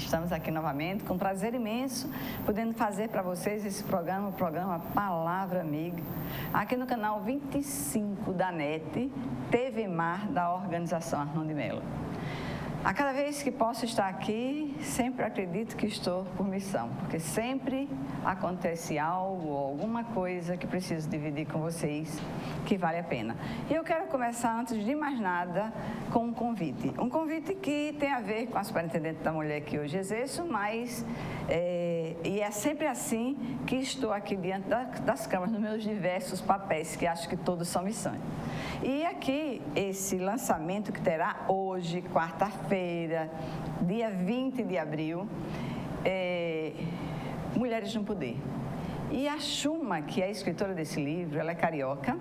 Estamos aqui novamente, com prazer imenso, podendo fazer para vocês esse programa, o programa Palavra Amiga, aqui no canal 25 da NET, TV Mar, da Organização Arnon de Mello. A cada vez que posso estar aqui, sempre acredito que estou por missão, porque sempre acontece algo, alguma coisa que preciso dividir com vocês, que vale a pena. E eu quero começar, antes de mais nada, com um convite que tem a ver com a superintendente da mulher que hoje exerço, mas e é sempre assim que estou aqui diante das câmaras, nos meus diversos papéis, que acho que todos são missões. E aqui, esse lançamento que terá hoje, quarta-feira, dia 20 de abril, Mulheres no Poder. E a Chuma, que é a escritora desse livro, ela é carioca,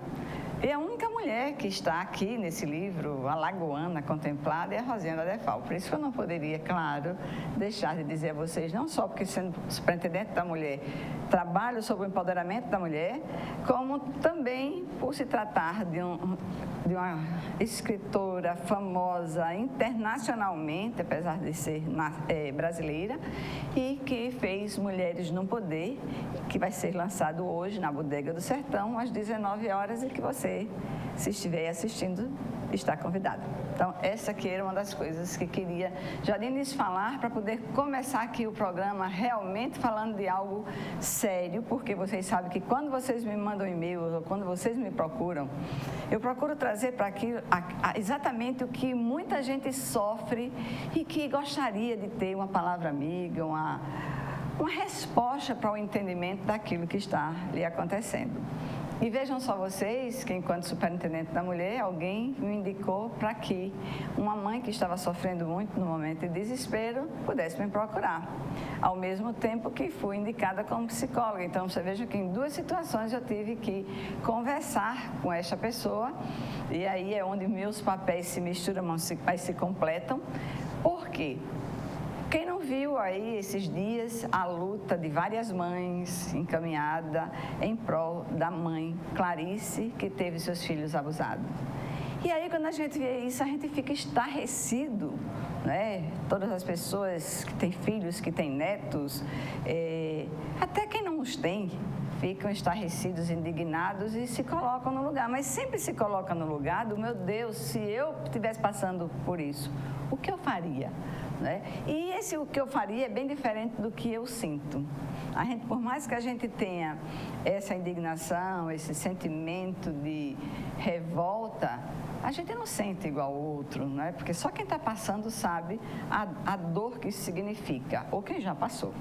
é a única mulher que está aqui nesse livro, alagoana, contemplada, é a Rosiana Defal. Por isso que eu não poderia, claro, deixar de dizer a vocês, não só porque sendo superintendente da mulher, trabalho sobre o empoderamento da mulher, como também por se tratar de uma escritora famosa internacionalmente, apesar de ser brasileira, e que fez Mulheres no Poder, que vai ser lançado hoje na Bodega do Sertão, às 19 horas, e que você, se estiver assistindo, está convidado. Então, essa aqui era uma das coisas que queria já de início falar, para poder começar aqui o programa realmente falando de algo sério, porque vocês sabem que quando vocês me mandam e-mails ou quando vocês me procuram, eu procuro trazer para aqui exatamente o que muita gente sofre e que gostaria de ter uma palavra amiga, uma resposta para o entendimento daquilo que está lhe acontecendo. E vejam só vocês que, enquanto superintendente da mulher, alguém me indicou para que uma mãe que estava sofrendo muito no momento de desespero pudesse me procurar, ao mesmo tempo que fui indicada como psicóloga. Então, você veja que em duas situações eu tive que conversar com esta pessoa, e aí é onde meus papéis se misturam, mas se completam. Por quê? Quem não viu aí esses dias a luta de várias mães encaminhada em prol da mãe Clarice, que teve seus filhos abusados? E aí, quando a gente vê isso, a gente fica estarrecido, né? Todas as pessoas que têm filhos, que têm netos, até quem não os tem, ficam estarrecidos, indignados e se colocam no lugar. Mas sempre se coloca no lugar do, meu Deus, se eu estivesse passando por isso, o que eu faria? Né? E o que eu faria é bem diferente do que eu sinto. A gente, por mais que a gente tenha essa indignação, esse sentimento de revolta, a gente não sente igual ao outro, né? Porque só quem está passando sabe a dor que isso significa, ou quem já passou.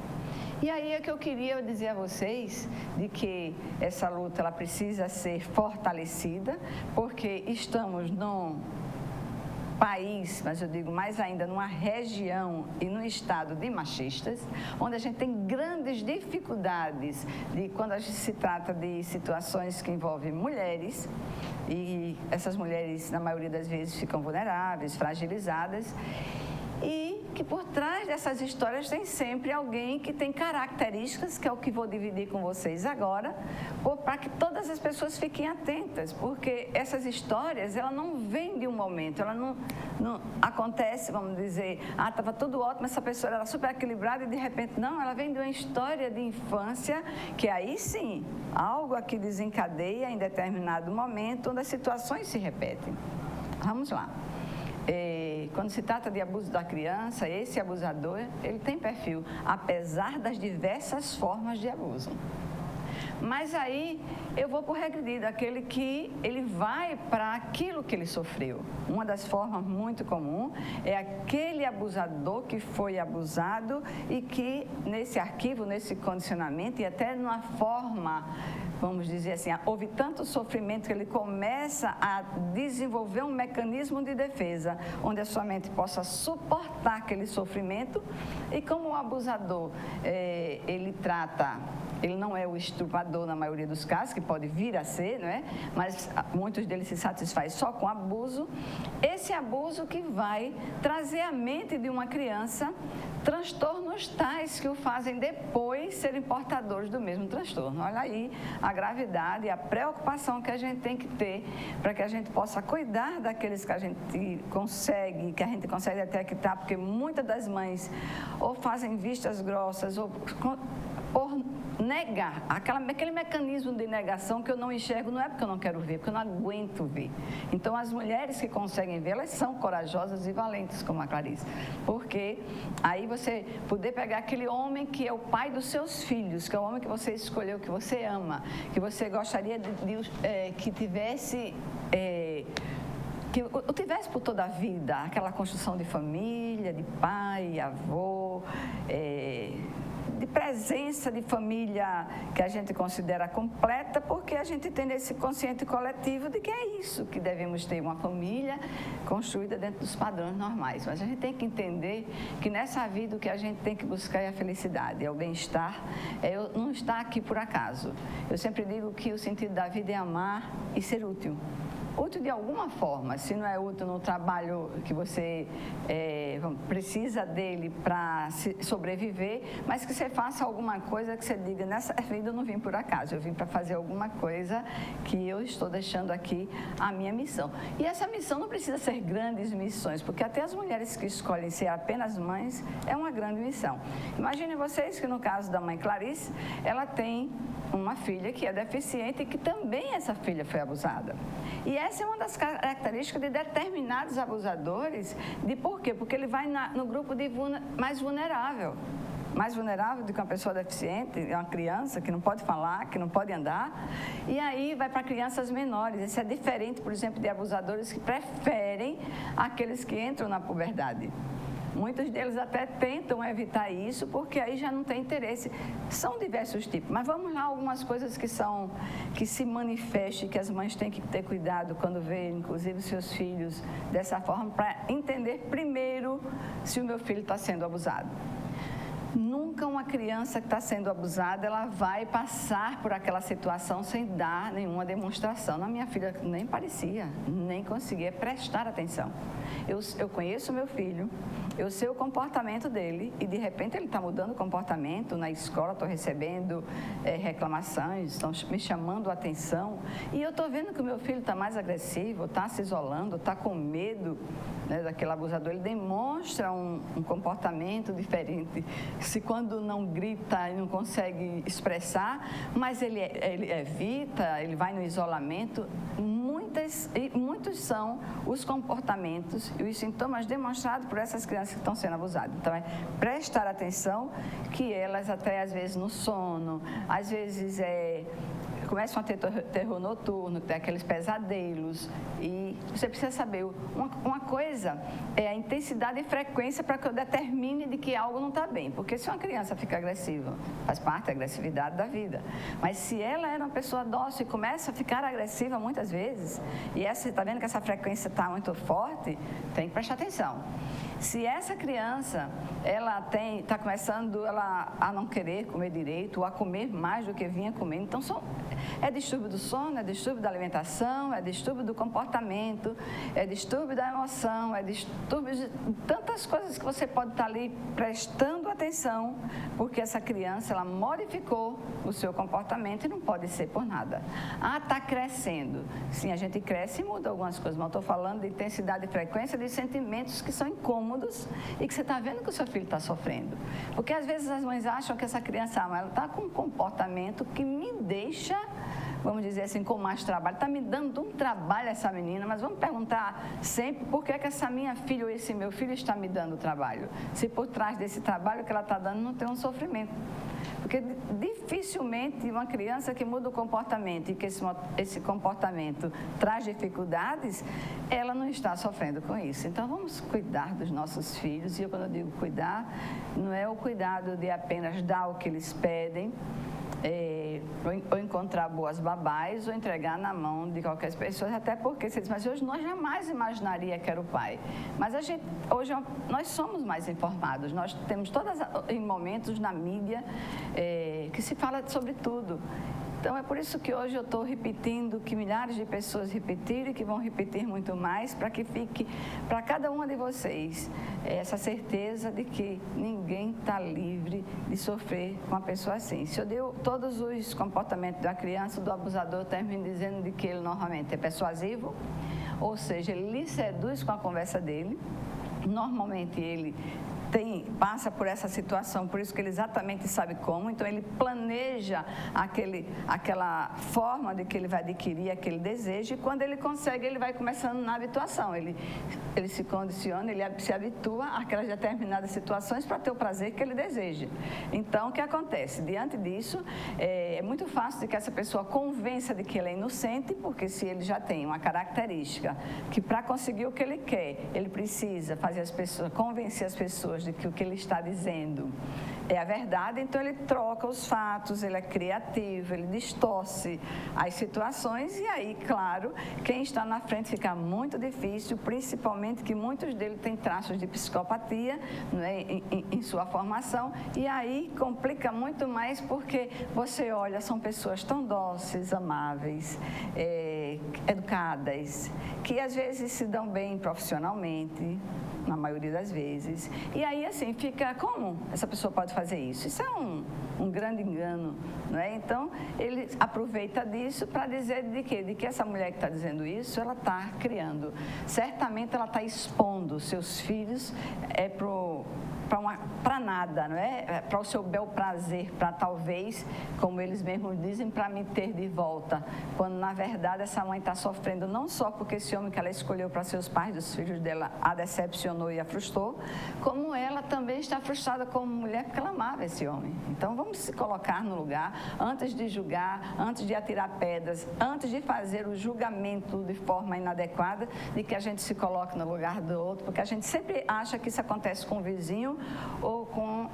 E aí é que eu queria dizer a vocês de que essa luta ela precisa ser fortalecida, porque estamos num país, mas eu digo mais ainda, numa região e num estado de machistas, onde a gente tem grandes dificuldades quando se trata de situações que envolvem mulheres, e essas mulheres, na maioria das vezes, ficam vulneráveis, fragilizadas, e que por trás dessas histórias tem sempre alguém que tem características, que é o que vou dividir com vocês agora, para que todas as pessoas fiquem atentas, porque essas histórias, ela não vêm de um momento, ela não acontece, vamos dizer, estava tudo ótimo, essa pessoa era super equilibrada e de repente, não, ela vem de uma história de infância, que aí sim, algo aqui desencadeia em determinado momento, onde as situações se repetem. Vamos lá. Quando se trata de abuso da criança, esse abusador, ele tem perfil, apesar das diversas formas de abuso. Mas aí eu vou por regredir, aquele que ele vai para aquilo que ele sofreu. Uma das formas muito comum é aquele abusador que foi abusado e que nesse arquivo, nesse condicionamento e até numa forma, vamos dizer assim, houve tanto sofrimento que ele começa a desenvolver um mecanismo de defesa, onde a sua mente possa suportar aquele sofrimento. E como o abusador, ele trata ele não é o estuprador na maioria dos casos, que pode vir a ser, não é? Mas muitos deles se satisfazem só com abuso. Esse abuso que vai trazer à mente de uma criança transtornos tais que o fazem depois serem portadores do mesmo transtorno. Olha aí a gravidade e a preocupação que a gente tem que ter para que a gente possa cuidar daqueles que a gente consegue detectar, porque muitas das mães ou fazem vistas grossas ou por negar, aquele mecanismo de negação que eu não enxergo, não é porque eu não quero ver, porque eu não aguento ver. Então, as mulheres que conseguem ver, elas são corajosas e valentes, como a Clarice. Porque aí você poder pegar aquele homem que é o pai dos seus filhos, que é o homem que você escolheu, que você ama, que você gostaria que tivesse... que eu tivesse por toda a vida aquela construção de família, de pai, avô, de presença de família que a gente considera completa, porque a gente tem esse consciente coletivo de que é isso que devemos ter, uma família construída dentro dos padrões normais. Mas a gente tem que entender que nessa vida o que a gente tem que buscar é a felicidade, é o bem-estar, é eu não estar aqui por acaso. Eu sempre digo que o sentido da vida é amar e ser útil. Útil de alguma forma, se não é útil no trabalho que você precisa dele para sobreviver, mas que você faça alguma coisa que você diga, nessa vida eu não vim por acaso, eu vim para fazer alguma coisa que eu estou deixando aqui a minha missão. E essa missão não precisa ser grandes missões, porque até as mulheres que escolhem ser apenas mães é uma grande missão. Imaginem vocês que no caso da mãe Clarice, ela tem uma filha que é deficiente e que também essa filha foi abusada. E essa é uma das características de determinados abusadores. De por quê? Porque ele vai no grupo mais vulnerável do que uma pessoa deficiente, uma criança que não pode falar, que não pode andar, e aí vai para crianças menores. Isso é diferente, por exemplo, de abusadores que preferem aqueles que entram na puberdade. Muitos deles até tentam evitar isso, porque aí já não tem interesse. São diversos tipos, mas vamos lá, algumas coisas que se manifestam, que as mães têm que ter cuidado quando veem, inclusive, seus filhos dessa forma, para entender primeiro se o meu filho está sendo abusado. Nunca uma criança que está sendo abusada, ela vai passar por aquela situação sem dar nenhuma demonstração. Na minha filha nem parecia, nem conseguia prestar atenção. Eu conheço o meu filho, eu sei o comportamento dele e de repente ele está mudando o comportamento. Na escola estou recebendo reclamações, estão me chamando a atenção e eu estou vendo que o meu filho está mais agressivo, está se isolando, está com medo, né, daquele abusador. Ele demonstra um comportamento diferente. Se quando não grita e não consegue expressar, mas ele evita, ele vai no isolamento. Muitos são os comportamentos e os sintomas demonstrados por essas crianças que estão sendo abusadas. Então, é prestar atenção que elas até às vezes no sono, às vezes começam a ter terror noturno, ter aqueles pesadelos, e você precisa saber, uma coisa é a intensidade e frequência para que eu determine de que algo não está bem, porque se uma criança fica agressiva, faz parte da agressividade da vida, mas se ela era uma pessoa dócil e começa a ficar agressiva muitas vezes, e você está vendo que essa frequência está muito forte, tem que prestar atenção. Se essa criança, ela está começando a não querer comer direito, ou a comer mais do que vinha comendo, então é distúrbio do sono, é distúrbio da alimentação, é distúrbio do comportamento, é distúrbio da emoção, é distúrbio de tantas coisas que você pode estar ali prestando atenção, porque essa criança, ela modificou o seu comportamento e não pode ser por nada. Está crescendo. Sim, a gente cresce e muda algumas coisas, mas eu estou falando de intensidade e frequência de sentimentos que são incômodos e que você está vendo que o seu filho está sofrendo. Porque às vezes as mães acham que essa criança, ela está com um comportamento que me deixa, vamos dizer assim, com mais trabalho. Está me dando um trabalho essa menina, mas vamos perguntar sempre por que essa minha filha ou esse meu filho está me dando trabalho. Se por trás desse trabalho que ela está dando não tem um sofrimento. Porque dificilmente uma criança que muda o comportamento e que esse comportamento traz dificuldades, ela não está sofrendo com isso. Então, vamos cuidar dos nossos filhos. E quando eu digo cuidar, não é o cuidado de apenas dar o que eles pedem, ou encontrar boas babás ou entregar na mão de qualquer pessoa, até porque você diz, mas hoje nós jamais imaginaria que era o pai. Mas hoje nós somos mais informados, nós temos em momentos na mídia que se fala sobre tudo. Então, é por isso que hoje eu estou repetindo, que milhares de pessoas repetiram e que vão repetir muito mais, para que fique para cada uma de vocês essa certeza de que ninguém está livre de sofrer com uma pessoa assim. Se eu dei todos os comportamentos da criança, do abusador, termino dizendo de que ele normalmente é persuasivo, ou seja, ele lhe seduz com a conversa dele, normalmente ele passa por essa situação, por isso que ele exatamente sabe como, então ele planeja aquela forma de que ele vai adquirir aquele desejo, e quando ele consegue, ele vai começando na habituação, ele se condiciona, ele se habitua àquelas determinadas situações para ter o prazer que ele deseja. Então, o que acontece? Diante disso, é muito fácil de que essa pessoa convença de que ele é inocente, porque se ele já tem uma característica que para conseguir o que ele quer, ele precisa convencer as pessoas de que o que ele está dizendo é a verdade, então ele troca os fatos, ele é criativo, ele distorce as situações, e aí, claro, quem está na frente fica muito difícil, principalmente que muitos deles têm traços de psicopatia, né, em sua formação, e aí complica muito mais, porque você olha, são pessoas tão dóceis, amáveis, educadas, que às vezes se dão bem profissionalmente, na maioria das vezes. E aí, assim, fica, como essa pessoa pode fazer isso? Isso é um grande engano, não é? Então, ele aproveita disso para dizer de quê? De que essa mulher que está dizendo isso, ela está criando. Certamente ela está expondo seus filhos para nada, não é? Para o seu bel prazer, para talvez, como eles mesmos dizem, para me ter de volta. Quando, na verdade, essa mãe está sofrendo não só porque esse homem que ela escolheu para ser os pais dos filhos dela a decepcionou e a frustrou, como ela também está frustrada como mulher porque ela amava esse homem. Então, vamos se colocar no lugar, antes de julgar, antes de atirar pedras, antes de fazer o julgamento de forma inadequada, de que a gente se coloque no lugar do outro, porque a gente sempre acha que isso acontece com o vizinho ou com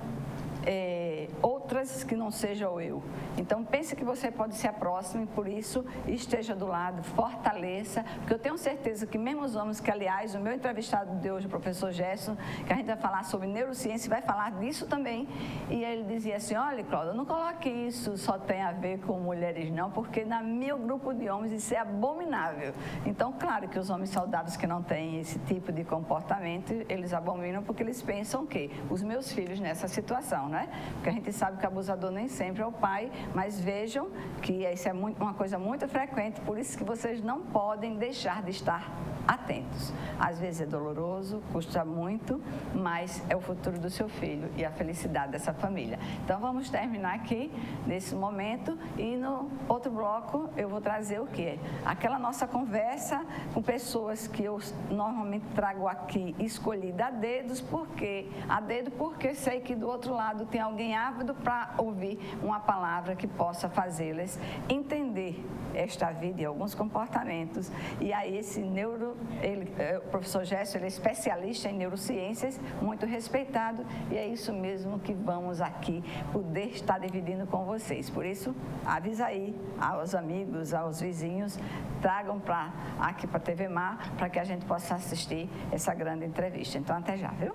outras que não sejam eu. Então, pense que você pode ser a próxima e, por isso, esteja do lado, fortaleça, porque eu tenho certeza que mesmo os homens, que, aliás, o meu entrevistado de hoje, o professor Gerson, que a gente vai falar sobre neurociência, vai falar disso também, e ele dizia assim, olha, Cláudia, não coloque isso só tem a ver com mulheres, não, porque no meu grupo de homens isso é abominável. Então, claro que os homens saudáveis que não têm esse tipo de comportamento, eles abominam porque eles pensam que os meus filhos nessa situação, né? Porque a gente sabe que o abusador nem sempre é o pai, mas vejam que isso é uma coisa muito frequente, por isso que vocês não podem deixar de estar atentos. Às vezes é doloroso, custa muito, mas é o futuro do seu filho e a felicidade dessa família. Então, vamos terminar aqui, nesse momento, e no outro bloco eu vou trazer o quê? Aquela nossa conversa com pessoas que eu normalmente trago aqui, escolhida a dedo, porque sei que do outro lado tem alguém ávido para ouvir uma palavra que possa fazê-las entender esta vida e alguns comportamentos. E aí o professor Gerson, ele é especialista em neurociências, muito respeitado, e é isso mesmo que vamos aqui poder estar dividindo com vocês. Por isso, avisa aí aos amigos, aos vizinhos, tragam aqui para a TV Mar, para que a gente possa assistir essa grande entrevista. Então, até já, viu?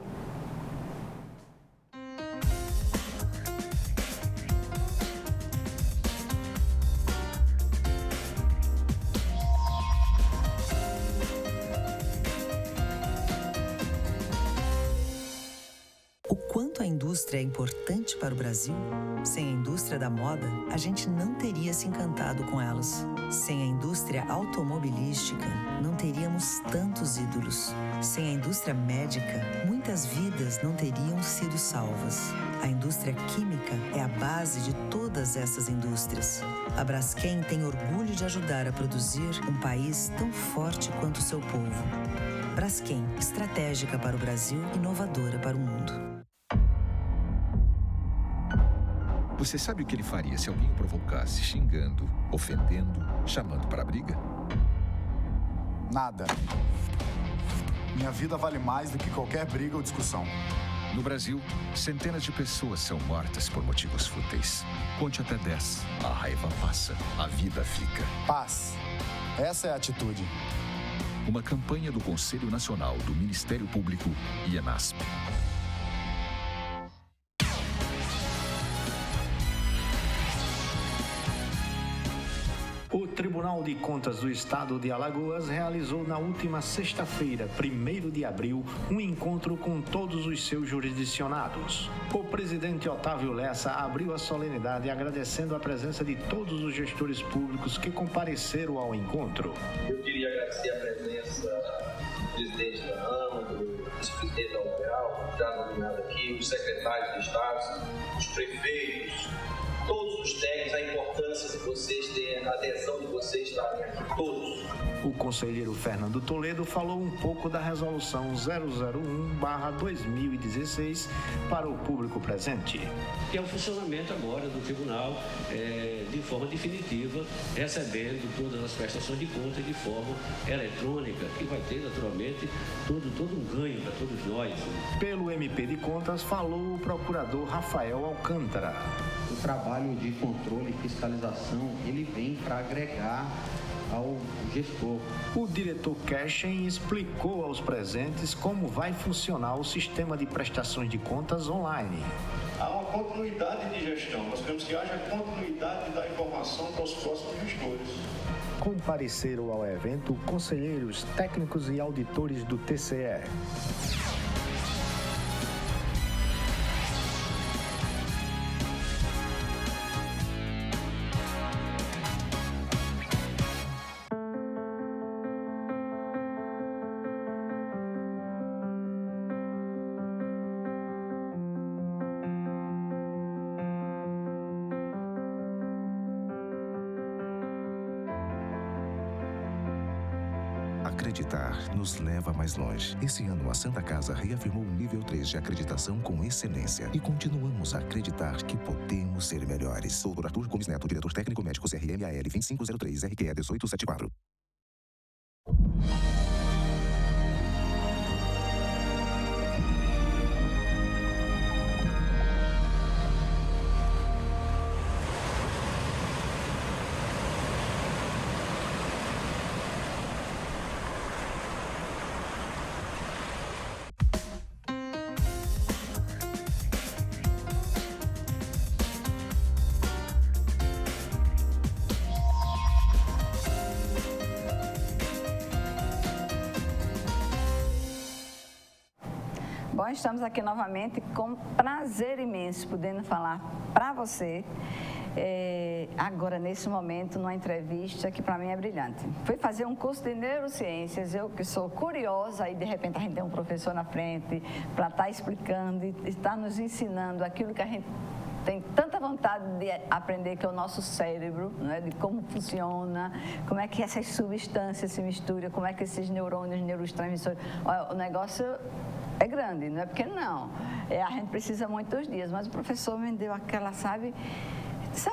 A indústria é importante para o Brasil? Sem a indústria da moda, a gente não teria se encantado com elas. Sem a indústria automobilística, não teríamos tantos ídolos. Sem a indústria médica, muitas vidas não teriam sido salvas. A indústria química é a base de todas essas indústrias. A Braskem tem orgulho de ajudar a produzir um país tão forte quanto o seu povo. Braskem, estratégica para o Brasil, inovadora para o mundo. Você sabe o que ele faria se alguém o provocasse xingando, ofendendo, chamando para a briga? Nada. Minha vida vale mais do que qualquer briga ou discussão. No Brasil, centenas de pessoas são mortas por motivos fúteis. Conte até 10. A raiva passa, a vida fica. Paz. Essa é a atitude. Uma campanha do Conselho Nacional do Ministério Público e ENASP. O Tribunal de Contas do Estado de Alagoas realizou na última sexta-feira, 1º de abril, um encontro com todos os seus jurisdicionados. O presidente Otávio Lessa abriu a solenidade agradecendo a presença de todos os gestores públicos que compareceram ao encontro. Eu queria agradecer a presença do presidente da AMA, do vice-presidente da UFEAL, já nominado aqui, os secretários de Estado, os prefeitos, todos os técnicos, a importância de vocês terem, a adesão de vocês estarem aqui, todos. O conselheiro Fernando Toledo falou um pouco da resolução 001/2016 para o público presente. Que é o funcionamento agora do tribunal de forma definitiva, recebendo todas as prestações de conta de forma eletrônica, que vai ter naturalmente todo um ganho para todos nós. Pelo MP de Contas falou o procurador Rafael Alcântara. O trabalho de controle e fiscalização, ele vem para agregar ao gestor. O diretor Cashen explicou aos presentes como vai funcionar o sistema de prestações de contas online. Há uma continuidade de gestão, nós queremos que haja continuidade da informação para os próximos gestores. Compareceram ao evento conselheiros, técnicos e auditores do TCE. Acreditar nos leva mais longe. Esse ano, a Santa Casa reafirmou o nível 3 de acreditação com excelência. E continuamos a acreditar que podemos ser melhores. Dr. Arthur Gomes Neto, diretor técnico médico CRM-AL 2503, RQE 1874. Bom, estamos aqui novamente com prazer imenso, podendo falar para você, agora nesse momento, numa entrevista que para mim é brilhante. Fui fazer um curso de neurociências, eu que sou curiosa, e de repente a gente tem um professor na frente para estar explicando e estar nos ensinando aquilo que a gente tem tanta vontade de aprender, que é o nosso cérebro, né? De como funciona, como é que essas substâncias se misturam, como é que esses neurônios, neurotransmissores... Olha, o negócio é grande, não é porque não. A gente precisa muitos dias, mas o professor me deu aquela, sabe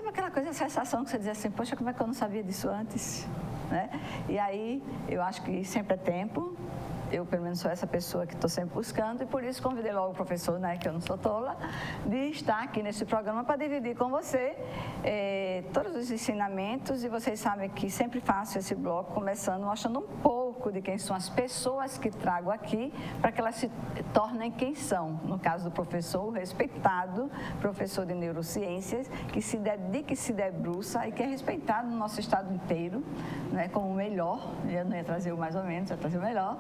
aquela coisa, a sensação que você diz assim, poxa, como é que eu não sabia disso antes? Né? E aí, eu acho que sempre é tempo. Eu, pelo menos, sou essa pessoa que estou sempre buscando, e por isso convidei logo o professor, né, que eu não sou tola, de estar aqui nesse programa para dividir com você todos os ensinamentos. E vocês sabem que sempre faço esse bloco começando mostrando um pouco de quem são as pessoas que trago aqui, para que elas se tornem quem são. No caso do professor, o respeitado professor de neurociências, que se dedica e se debruça e que é respeitado no nosso estado inteiro, né, como o melhor. Eu não ia trazer o mais ou menos, ia trazer o melhor.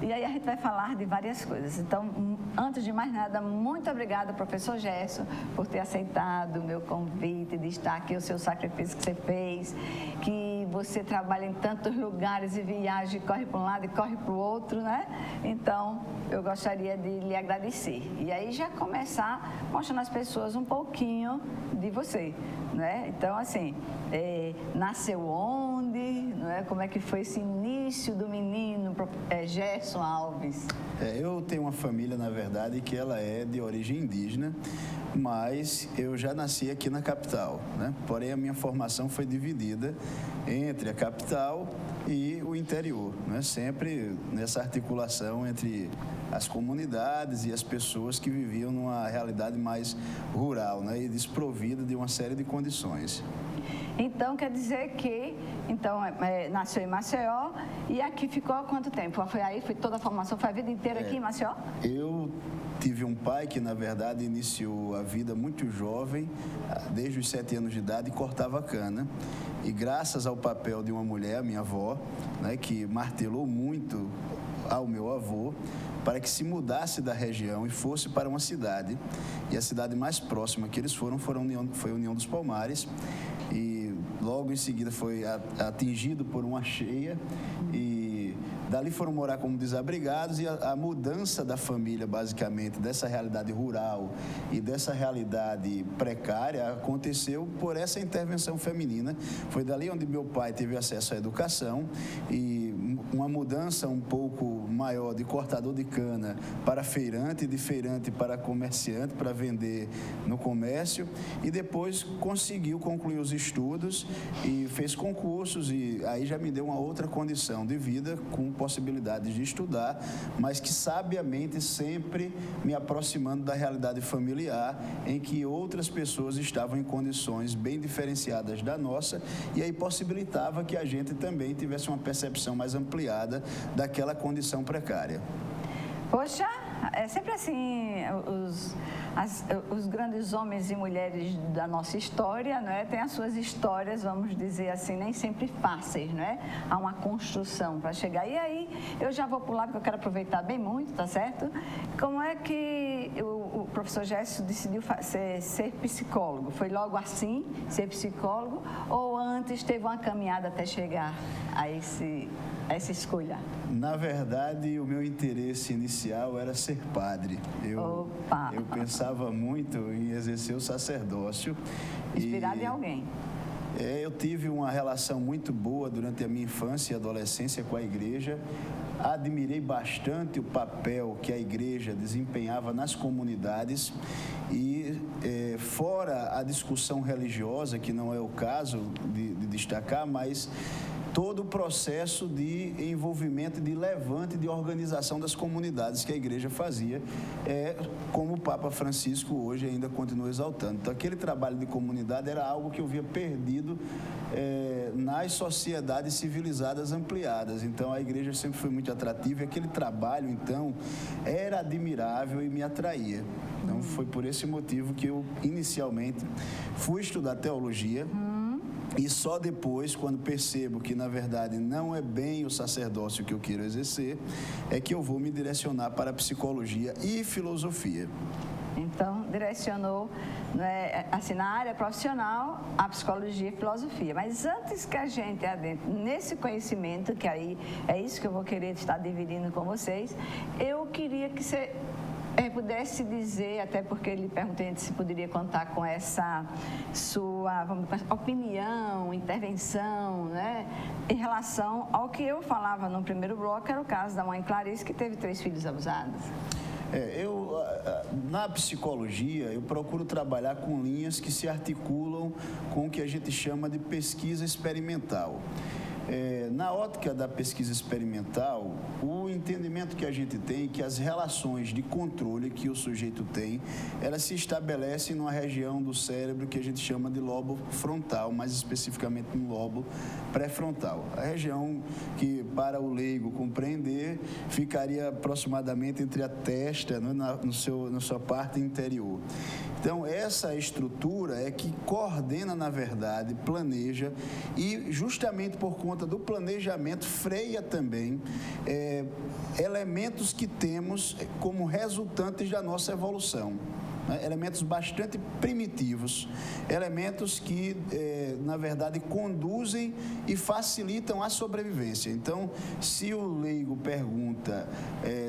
E aí a gente vai falar de várias coisas. Então, antes de mais nada, muito obrigada, professor Gerson, por ter aceitado o meu convite de estar aqui, o seu sacrifício que você fez, que você trabalha em tantos lugares e viaja, corre para um lado e corre para o outro, né? Então, eu gostaria de lhe agradecer. E aí já começar mostrando às pessoas um pouquinho de você, né? Então, assim, nasceu onde? onde, não é? Como é que foi esse início do menino, Gerson Alves? Eu tenho uma família, na verdade, que ela é de origem indígena, mas eu já nasci aqui na capital, né? Porém, a minha formação foi dividida entre a capital e o interior, né? Sempre nessa articulação entre as comunidades e as pessoas que viviam numa realidade mais rural, né? E desprovida de uma série de condições. Então, quer dizer que nasceu em Maceió e aqui ficou há quanto tempo? Foi toda a formação, foi a vida inteira aqui em Maceió? Eu tive um pai que, na verdade, iniciou a vida muito jovem, desde os 7 anos de idade, e cortava cana. E graças ao papel de uma mulher, minha avó, né, que martelou muito ao meu avô, para que se mudasse da região e fosse para uma cidade. E a cidade mais próxima que eles foi a União dos Palmares. E logo em seguida foi atingido por uma cheia e dali foram morar como desabrigados, e a mudança da família, basicamente, dessa realidade rural e dessa realidade precária, aconteceu por essa intervenção feminina. Foi dali onde meu pai teve acesso à educação e uma mudança um pouco maior de cortador de cana para feirante, de feirante para comerciante, para vender no comércio, e depois conseguiu concluir os estudos e fez concursos, e aí já me deu uma outra condição de vida, com possibilidades de estudar, mas que sabiamente sempre me aproximando da realidade familiar, em que outras pessoas estavam em condições bem diferenciadas da nossa, e aí possibilitava que a gente também tivesse uma percepção mais ampliada daquela condição precária. Poxa, é sempre assim, os grandes homens e mulheres da nossa história, não é? Tem as suas histórias, vamos dizer assim, nem sempre fáceis, não é? Há uma construção para chegar. E aí, eu já vou pular, porque eu quero aproveitar bem muito, tá certo? Como é que o professor Gerson decidiu ser psicólogo? Foi logo assim, ser psicólogo, ou antes teve uma caminhada até chegar a essa escolha? Na verdade, o meu interesse inicial era ser padre. Eu pensava muito em exercer o sacerdócio. Inspirado em alguém? Eu tive uma relação muito boa durante a minha infância e adolescência com a igreja. Admirei bastante o papel que a igreja desempenhava nas comunidades e, fora a discussão religiosa, que não é o caso de destacar, mas todo o processo de envolvimento, de levante, de organização das comunidades que a igreja fazia, como o Papa Francisco hoje ainda continua exaltando. Então, aquele trabalho de comunidade era algo que eu via perdido nas sociedades civilizadas ampliadas. Então, a igreja sempre foi muito atrativa e aquele trabalho, então, era admirável e me atraía. Então, foi por esse motivo que eu, inicialmente, fui estudar teologia. E só depois, quando percebo que, na verdade, não é bem o sacerdócio que eu quero exercer, é que eu vou me direcionar para a psicologia e filosofia. Então, direcionou, né, assim, na área profissional, a psicologia e filosofia. Mas antes que a gente adentre nesse conhecimento, que aí é isso que eu vou querer estar dividindo com vocês, eu queria que você pudesse dizer, até porque ele perguntou se poderia contar com essa sua opinião, intervenção, né, em relação ao que eu falava no primeiro bloco, era o caso da mãe Clarice, que teve 3 filhos abusados. Na psicologia, eu procuro trabalhar com linhas que se articulam com o que a gente chama de pesquisa experimental. Na ótica da pesquisa experimental, o entendimento que a gente tem é que as relações de controle que o sujeito tem, elas se estabelecem numa região do cérebro que a gente chama de lobo frontal, mais especificamente no lobo pré-frontal. A região que, para o leigo compreender, ficaria aproximadamente entre a testa, né, na sua parte interior. Então, essa estrutura é que coordena, na verdade, planeja e, justamente por conta do planejamento, freia também elementos que temos como resultantes da nossa evolução. né? Elementos bastante primitivos, elementos que, na verdade, conduzem e facilitam a sobrevivência. Então, se o leigo pergunta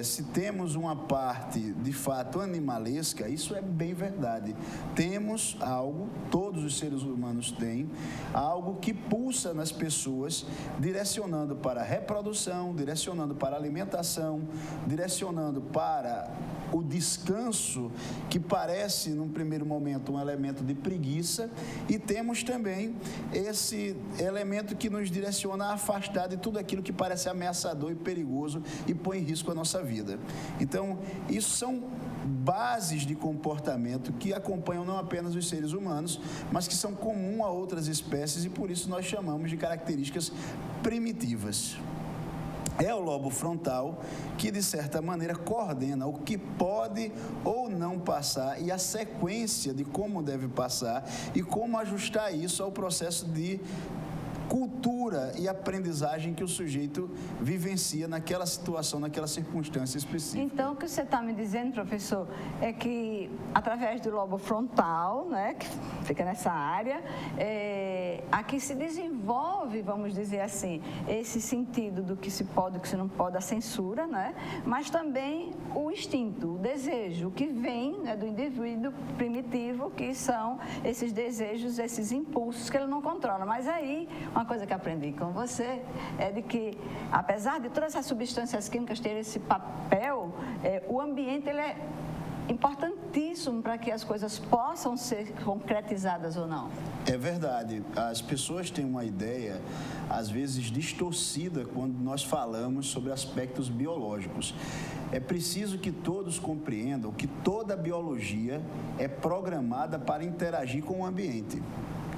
se temos uma parte, de fato, animalesca, isso é bem verdade. Temos algo, todos os seres humanos têm, algo que pulsa nas pessoas, direcionando para a reprodução, direcionando para a alimentação, direcionando para o descanso, que parece, num primeiro momento, um elemento de preguiça, e temos também esse elemento que nos direciona a afastar de tudo aquilo que parece ameaçador e perigoso e põe em risco a nossa vida. Então, isso são bases de comportamento que acompanham não apenas os seres humanos, mas que são comuns a outras espécies e por isso nós chamamos de características primitivas. É o lobo frontal que, de certa maneira, coordena o que pode ou não passar e a sequência de como deve passar e como ajustar isso ao processo de cultura e aprendizagem que o sujeito vivencia naquela situação, naquela circunstância específica. Então, o que você está me dizendo, professor, é que através do lobo frontal, né, que fica nessa área, aqui se desenvolve, vamos dizer assim, esse sentido do que se pode, do que se não pode, a censura, né, mas também o instinto, o desejo, que vem, né, do indivíduo primitivo, que são esses desejos, esses impulsos que ele não controla. Mas aí, uma coisa que aprendi com você é de que, apesar de todas essas substâncias químicas terem esse papel, o ambiente ele é importantíssimo para que as coisas possam ser concretizadas ou não. É verdade. As pessoas têm uma ideia, às vezes, distorcida quando nós falamos sobre aspectos biológicos. É preciso que todos compreendam que toda a biologia é programada para interagir com o ambiente.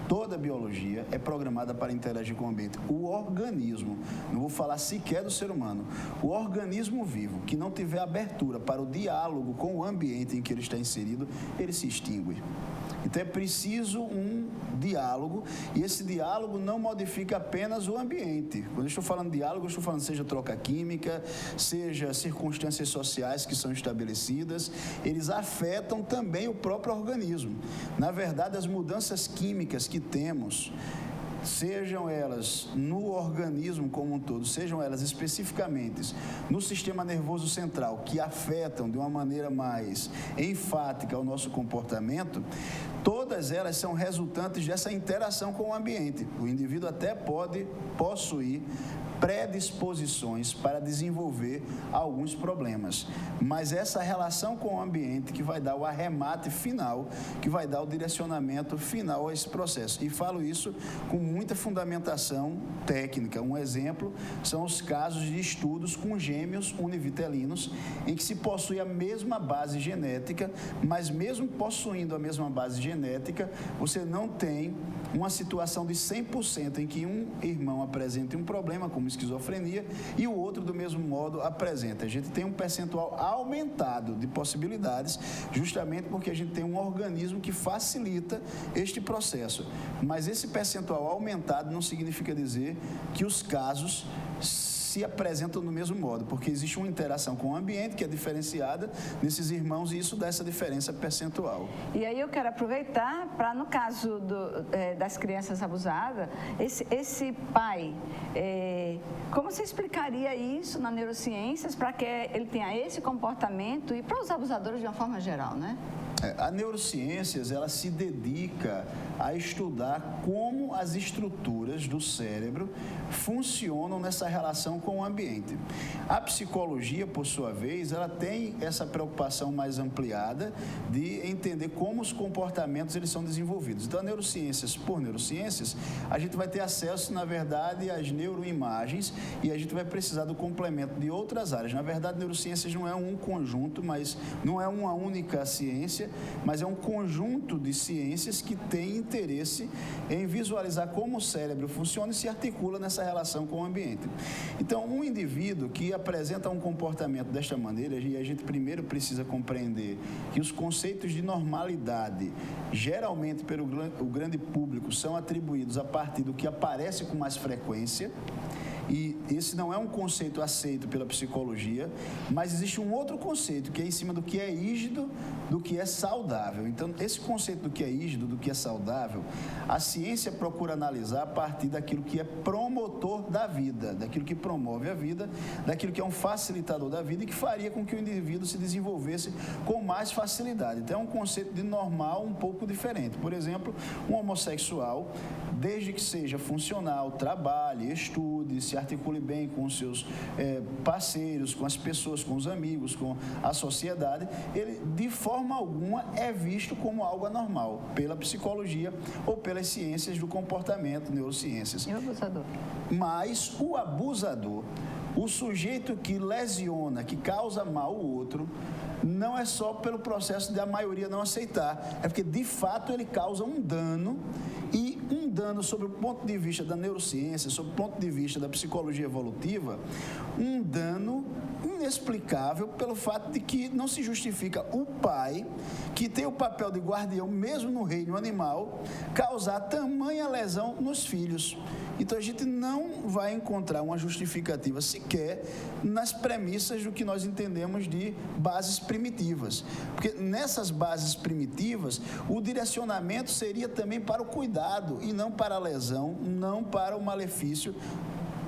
Toda a biologia é programada para interagir com o ambiente. O organismo, não vou falar sequer do ser humano, o organismo vivo que não tiver abertura para o diálogo com o ambiente em que ele está inserido, ele se extingue. Então é preciso um diálogo, e esse diálogo não modifica apenas o ambiente. Quando eu estou falando de diálogo, eu estou falando seja troca química, seja circunstâncias sociais que são estabelecidas, eles afetam também o próprio organismo. Na verdade, as mudanças químicas que temos, sejam elas no organismo como um todo, sejam elas especificamente no sistema nervoso central, que afetam de uma maneira mais enfática o nosso comportamento, todas elas são resultantes dessa interação com o ambiente. O indivíduo até pode possuir predisposições para desenvolver alguns problemas, mas essa relação com o ambiente que vai dar o arremate final, que vai dar o direcionamento final a esse processo. E falo isso com muita fundamentação técnica. Um exemplo são os casos de estudos com gêmeos univitelinos, em que se possui a mesma base genética, mas mesmo possuindo a mesma base genética, você não tem uma situação de 100% em que um irmão apresente um problema, como esquizofrenia, e o outro, do mesmo modo, apresenta. A gente tem um percentual aumentado de possibilidades, justamente porque a gente tem um organismo que facilita este processo. Mas esse percentual aumentado não significa dizer que os casos se apresentam do mesmo modo, porque existe uma interação com o ambiente que é diferenciada nesses irmãos e isso dá essa diferença percentual. E aí eu quero aproveitar para, no caso das crianças abusadas, esse pai, como você explicaria isso na neurociências para que ele tenha esse comportamento e para os abusadores de uma forma geral, né? A neurociências, ela se dedica a estudar como as estruturas do cérebro funcionam nessa relação com o ambiente. A psicologia, por sua vez, ela tem essa preocupação mais ampliada de entender como os comportamentos eles são desenvolvidos. Então, a neurociências, por neurociências, a gente vai ter acesso, na verdade, às neuroimagens e a gente vai precisar do complemento de outras áreas. Na verdade, neurociências não é um conjunto, mas não é uma única ciência, mas é um conjunto de ciências que tem interesse em visualizar como o cérebro funciona e se articula nessa relação com o ambiente. Então, um indivíduo que apresenta um comportamento desta maneira, e a gente primeiro precisa compreender que os conceitos de normalidade, geralmente pelo grande público, são atribuídos a partir do que aparece com mais frequência. E esse não é um conceito aceito pela psicologia, mas existe um outro conceito que é em cima do que é rígido, do que é saudável. Então, esse conceito do que é rígido, do que é saudável, a ciência procura analisar a partir daquilo que é promotor da vida, daquilo que promove a vida, daquilo que é um facilitador da vida e que faria com que o indivíduo se desenvolvesse com mais facilidade. Então, é um conceito de normal um pouco diferente. Por exemplo, um homossexual, desde que seja funcional, trabalhe, estude, se articule bem com os seus parceiros, com as pessoas, com os amigos, com a sociedade, ele de forma alguma é visto como algo anormal pela psicologia ou pelas ciências do comportamento, neurociências. E o abusador? Mas o abusador, o sujeito que lesiona, que causa mal ao outro, não é só pelo processo de a maioria não aceitar, é porque de fato ele causa um dano, e um dano sob o ponto de vista da neurociência, sob o ponto de vista da psicologia evolutiva, um dano inexplicável pelo fato de que não se justifica o pai, que tem o papel de guardião mesmo no reino animal, causar tamanha lesão nos filhos. Então, a gente não vai encontrar uma justificativa sequer nas premissas do que nós entendemos de bases primitivas. Porque nessas bases primitivas, o direcionamento seria também para o cuidado e não para a lesão, não para o malefício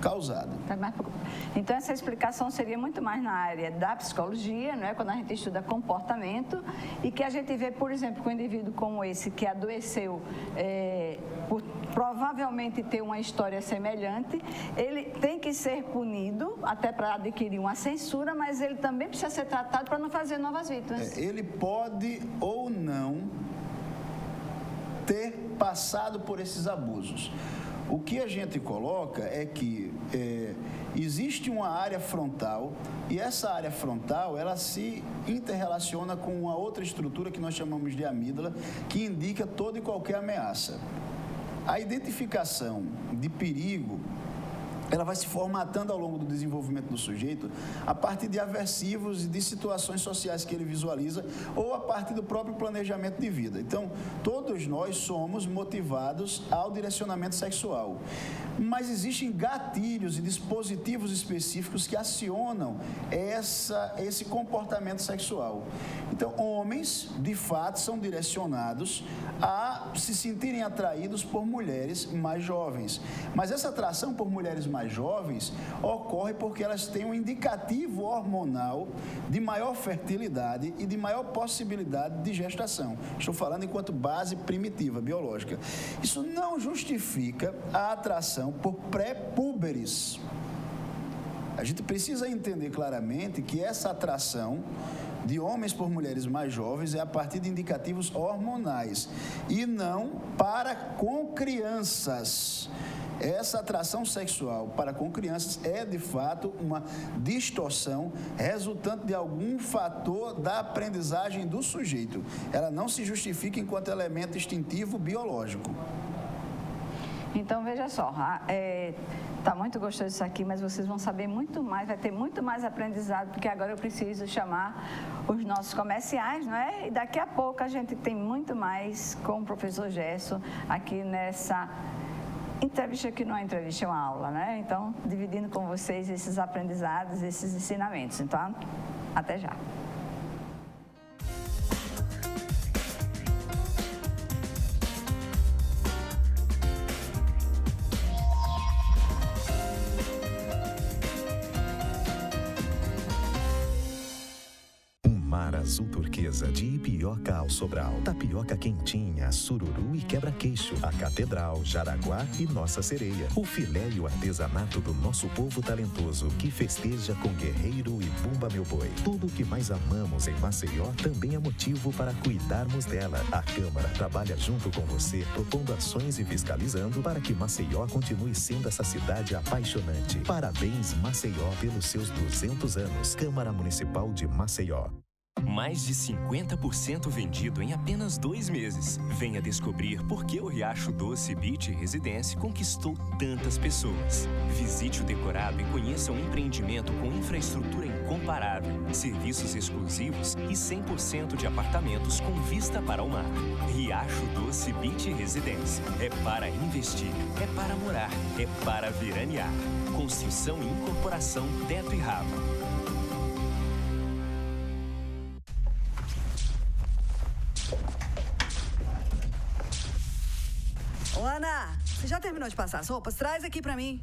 causado. Então, essa explicação seria muito mais na área da psicologia, não é? Quando a gente estuda comportamento, e que a gente vê, por exemplo, com um indivíduo como esse, que adoeceu por provavelmente ter uma história semelhante, ele tem que ser punido, até para adquirir uma censura, mas ele também precisa ser tratado para não fazer novas vítimas. Ele pode ou não ter passado por esses abusos. O que a gente coloca é que existe uma área frontal, e essa área frontal, ela se interrelaciona com uma outra estrutura que nós chamamos de amígdala, que indica toda e qualquer ameaça. A identificação de perigo, ela vai se formatando ao longo do desenvolvimento do sujeito a partir de aversivos e de situações sociais que ele visualiza ou a partir do próprio planejamento de vida. Então, todos nós somos motivados ao direcionamento sexual, mas existem gatilhos e dispositivos específicos que acionam esse comportamento sexual. Então, homens, de fato, são direcionados a se sentirem atraídos por mulheres mais jovens, mas essa atração por mulheres mais jovens ocorre porque elas têm um indicativo hormonal de maior fertilidade e de maior possibilidade de gestação. Estou falando enquanto base primitiva, biológica. Isso não justifica a atração por pré-púberes. A gente precisa entender claramente que essa atração de homens por mulheres mais jovens é a partir de indicativos hormonais e não para com crianças. Essa atração sexual para com crianças é, de fato, uma distorção resultante de algum fator da aprendizagem do sujeito. Ela não se justifica enquanto elemento instintivo biológico. Então, veja só, está muito gostoso isso aqui, mas vocês vão saber muito mais, vai ter muito mais aprendizado, porque agora eu preciso chamar os nossos comerciais, não é? E daqui a pouco a gente tem muito mais com o professor Gerson aqui nessa entrevista, que não é entrevista, é uma aula, né? Então, dividindo com vocês esses aprendizados, esses ensinamentos. Então, até já. Azul turquesa de Ipioca ao Sobral, tapioca quentinha, sururu e quebra-queixo, a Catedral, Jaraguá e Nossa Sereia. O filé e o artesanato do nosso povo talentoso que festeja com Guerreiro e Bumba Meu Boi. Tudo o que mais amamos em Maceió também é motivo para cuidarmos dela. A Câmara trabalha junto com você, propondo ações e fiscalizando para que Maceió continue sendo essa cidade apaixonante. Parabéns, Maceió, pelos seus 200 anos. Câmara Municipal de Maceió. Mais de 50% vendido em apenas 2 meses. Venha descobrir por que o Riacho Doce Beach Residência conquistou tantas pessoas. Visite o decorado e conheça um empreendimento com infraestrutura incomparável, serviços exclusivos e 100% de apartamentos com vista para o mar. Riacho Doce Beach Residência. É para investir, é para morar, é para veranear. Construção e incorporação Teto e Rava. Ô, Ana, você já terminou de passar as roupas? Traz aqui pra mim.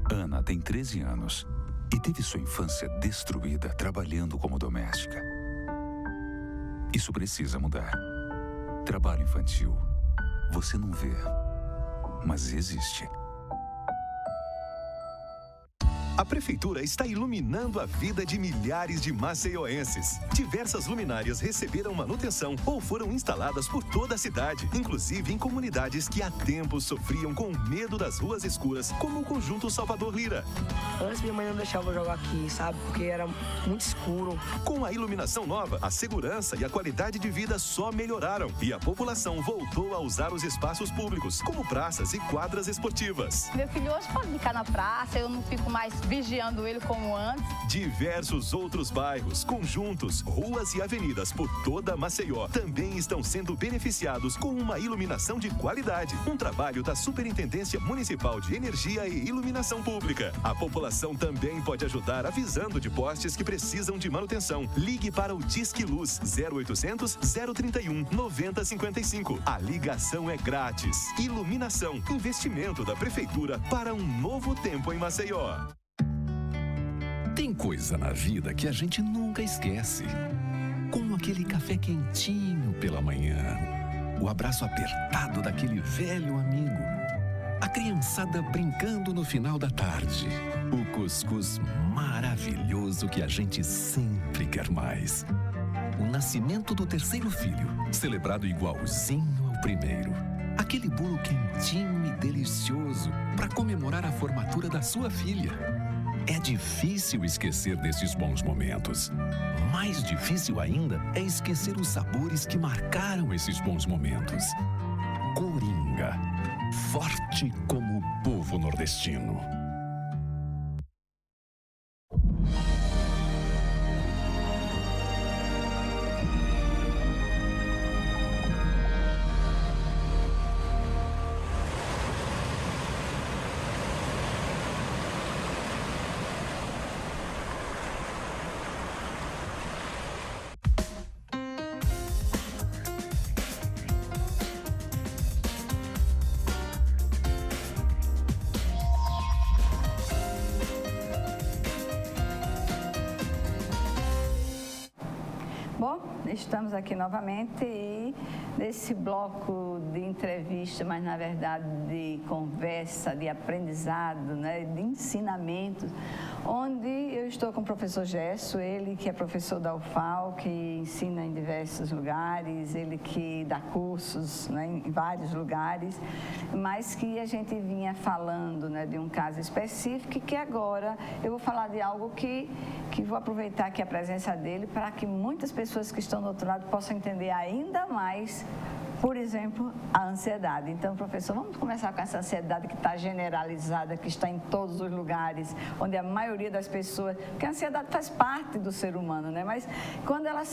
Ana tem 13 anos e teve sua infância destruída trabalhando como doméstica. Isso precisa mudar. Trabalho infantil, você não vê, mas existe. A Prefeitura está iluminando a vida de milhares de maceioenses. Diversas luminárias receberam manutenção ou foram instaladas por toda a cidade, inclusive em comunidades que há tempos sofriam com medo das ruas escuras, como o Conjunto Salvador Lira. Antes minha mãe não deixava eu jogar aqui, sabe? Porque era muito escuro. Com a iluminação nova, a segurança e a qualidade de vida só melhoraram e a população voltou a usar os espaços públicos, como praças e quadras esportivas. Meu filho hoje pode ficar na praça, eu não fico mais vigiando ele como antes. Diversos outros bairros, conjuntos, ruas e avenidas por toda Maceió também estão sendo beneficiados com uma iluminação de qualidade. Um trabalho da Superintendência Municipal de Energia e Iluminação Pública. A população também pode ajudar avisando de postes que precisam de manutenção. Ligue para o Disque Luz 0800 031 9055. A ligação é grátis. Iluminação, investimento da Prefeitura para um novo tempo em Maceió. Tem coisa na vida que a gente nunca esquece. Como aquele café quentinho pela manhã, o abraço apertado daquele velho amigo, a criançada brincando no final da tarde, o cuscuz maravilhoso que a gente sempre quer mais. O nascimento do terceiro filho, celebrado igualzinho ao primeiro. Aquele bolo quentinho e delicioso para comemorar a formatura da sua filha. É difícil esquecer desses bons momentos. Mais difícil ainda é esquecer os sabores que marcaram esses bons momentos. Coringa, forte como o povo nordestino. Bom, estamos aqui novamente e nesse bloco de entrevista, mas na verdade de conversa, de aprendizado, né, de ensinamento, onde eu estou com o professor Gesso, ele que é professor da UFAL, que ensina em diversos lugares, ele que dá cursos, né, em vários lugares, mas que a gente vinha falando, né, de um caso específico e que agora eu vou falar de algo que vou aproveitar aqui a presença dele para que muitas pessoas que estão do outro lado possam entender ainda mais, por exemplo, a ansiedade. Então, professor, vamos começar com essa ansiedade que está generalizada, que está em todos os lugares, onde a maioria das pessoas... Porque a ansiedade faz parte do ser humano, né? Mas quando ela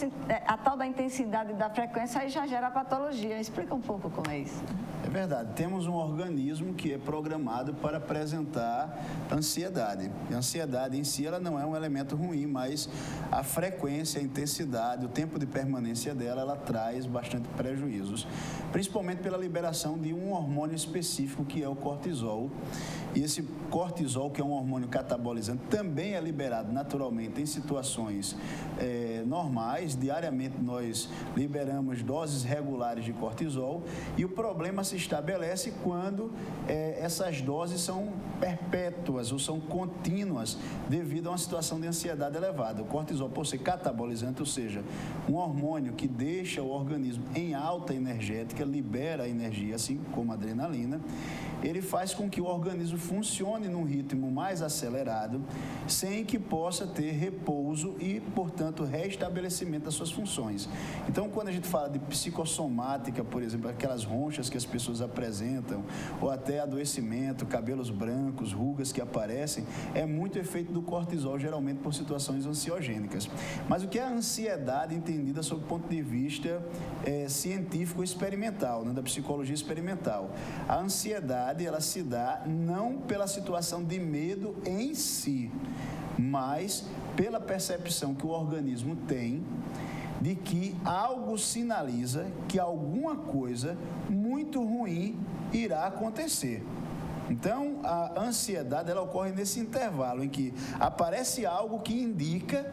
a tal da intensidade e da frequência, aí já gera patologia. Explica um pouco como é isso. É verdade. Temos um organismo que é programado para apresentar ansiedade. E a ansiedade em si, ela não é um elemento ruim, mas a frequência, a intensidade, o tempo de permanência dela, ela traz bastante prejuízos, principalmente pela liberação de um hormônio específico que é o cortisol. E esse cortisol, que é um hormônio catabolizante, também é liberado naturalmente em situações normais. Diariamente nós liberamos doses regulares de cortisol e o problema se estabelece quando essas doses são perpétuas ou são contínuas devido a uma situação de ansiedade elevada. O cortisol, por ser catabolizante, ou seja, um hormônio que deixa o organismo em alta energética, libera a energia, assim como a adrenalina, ele faz com que o organismo funcione num ritmo mais acelerado, sem que possa ter repouso e, portanto, restabelecimento das suas funções. Então, quando a gente fala de psicossomática, por exemplo, aquelas ronchas que as pessoas apresentam, ou até adoecimento, cabelos brancos, rugas que aparecem, é muito efeito do cortisol, geralmente por situações ansiogênicas. Mas o que é a ansiedade entendida sob o ponto de vista científico experimental, né, da psicologia experimental? A ansiedade, ela se dá não pela situação de medo em si, mas pela percepção que o organismo tem de que algo sinaliza que alguma coisa muito ruim irá acontecer. Então, a ansiedade, ela ocorre nesse intervalo em que aparece algo que indica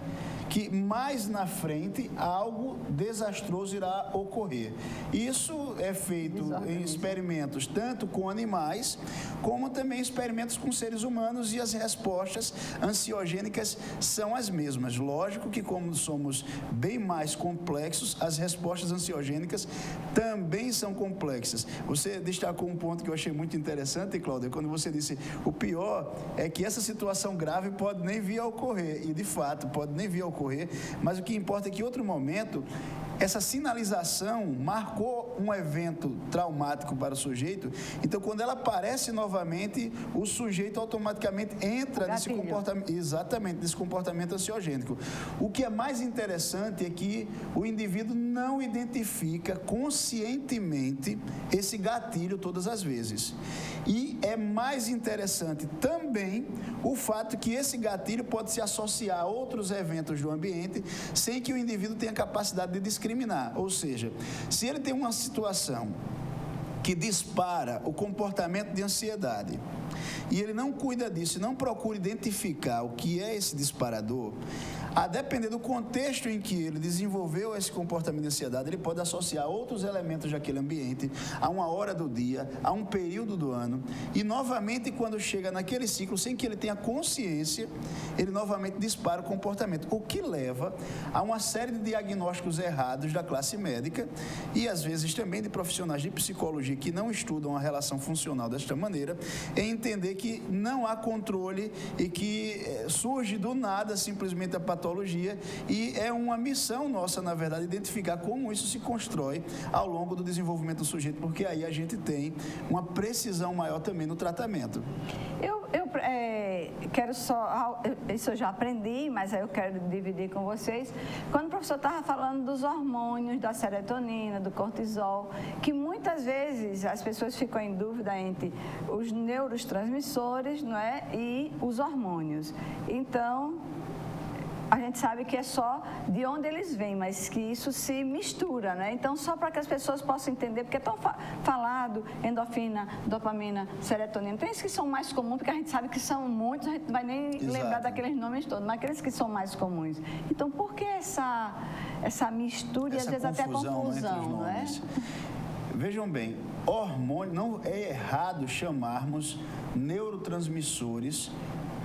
que mais na frente algo desastroso irá ocorrer. Isso é feito em experimentos tanto com animais, como também experimentos com seres humanos, e as respostas ansiogênicas são as mesmas. Lógico que, como somos bem mais complexos, as respostas ansiogênicas também são complexas. Você destacou um ponto que eu achei muito interessante, Cláudia, quando você disse o pior é que essa situação grave pode nem vir a ocorrer, e de fato pode nem vir a ocorrer, mas o que importa é que em outro momento essa sinalização marcou um evento traumático para o sujeito. Então, quando ela aparece novamente, o sujeito automaticamente entra nesse comportamento, exatamente, nesse comportamento ansiogênico. O que é mais interessante é que o indivíduo não identifica conscientemente esse gatilho todas as vezes. E é mais interessante também o fato que esse gatilho pode se associar a outros eventos do ambiente sem que o indivíduo tenha capacidade de discriminar. Ou seja, se ele tem uma situação que dispara o comportamento de ansiedade e ele não cuida disso e não procura identificar o que é esse disparador, a depender do contexto em que ele desenvolveu esse comportamento de ansiedade, ele pode associar outros elementos daquele ambiente a uma hora do dia, a um período do ano, e novamente, quando chega naquele ciclo, sem que ele tenha consciência, ele novamente dispara o comportamento, o que leva a uma série de diagnósticos errados da classe médica e, às vezes, também de profissionais de psicologia que não estudam a relação funcional desta maneira, em entender que não há controle e que surge do nada simplesmente a patologia, e é uma missão nossa, na verdade, identificar como isso se constrói ao longo do desenvolvimento do sujeito, porque aí a gente tem uma precisão maior também no tratamento. Eu quero só, isso eu já aprendi, mas aí eu quero dividir com vocês. Quando o professor estava falando dos hormônios, da serotonina, do cortisol, que muitas vezes as pessoas ficam em dúvida entre os neurotransmissores, não é, e os hormônios. Então, a gente sabe que é só de onde eles vêm, mas que isso se mistura, né? Então, só para que as pessoas possam entender, porque é tão falado endorfina, dopamina, serotonina. Tem esses que são mais comuns, porque a gente sabe que são muitos, a gente não vai nem lembrar daqueles nomes todos, mas aqueles que são mais comuns. Então, por que essa mistura e às vezes até a confusão, não é? Vejam bem, hormônio, não é errado chamarmos neurotransmissores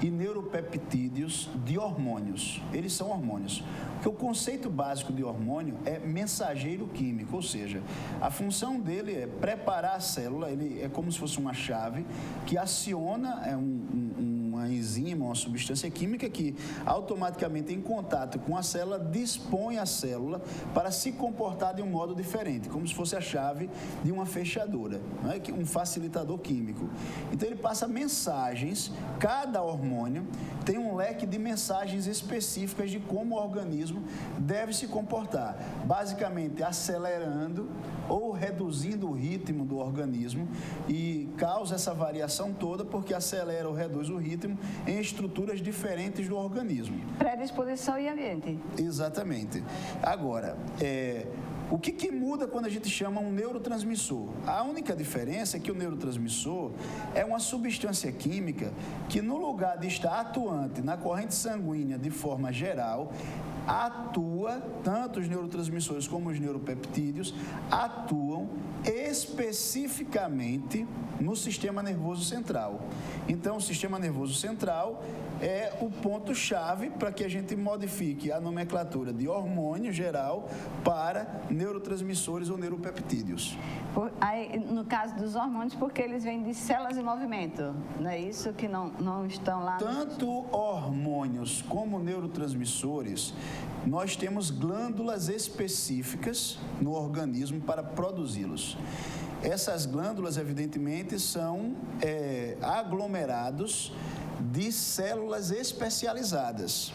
e neuropeptídeos de hormônios. Eles são hormônios. Porque o conceito básico de hormônio é mensageiro químico, ou seja, a função dele é preparar a célula, ele é como se fosse uma chave que aciona uma enzima, uma substância química que automaticamente, em contato com a célula, dispõe a célula para se comportar de um modo diferente, como se fosse a chave de uma fechadura, não é? Um facilitador químico. Então, ele passa mensagens, cada hormônio tem um leque de mensagens específicas de como o organismo deve se comportar, basicamente acelerando ou reduzindo o ritmo do organismo, e causa essa variação toda porque acelera ou reduz o ritmo em estruturas diferentes do organismo. Predisposição e ambiente. Exatamente. Agora, o que muda quando a gente chama um neurotransmissor? A única diferença é que o neurotransmissor é uma substância química que, no lugar de estar atuante na corrente sanguínea de forma geral, atua, tanto os neurotransmissores como os neuropeptídeos, atuam especificamente no sistema nervoso central. Então, o sistema nervoso central é o ponto-chave para que a gente modifique a nomenclatura de hormônio geral para neurotransmissores ou neuropeptídeos. Aí, no caso dos hormônios, porque eles vêm de células em movimento, não é isso que não estão lá? Tanto hormônios como neurotransmissores, nós temos glândulas específicas no organismo para produzi-los. Essas glândulas, evidentemente, são aglomerados de células especializadas.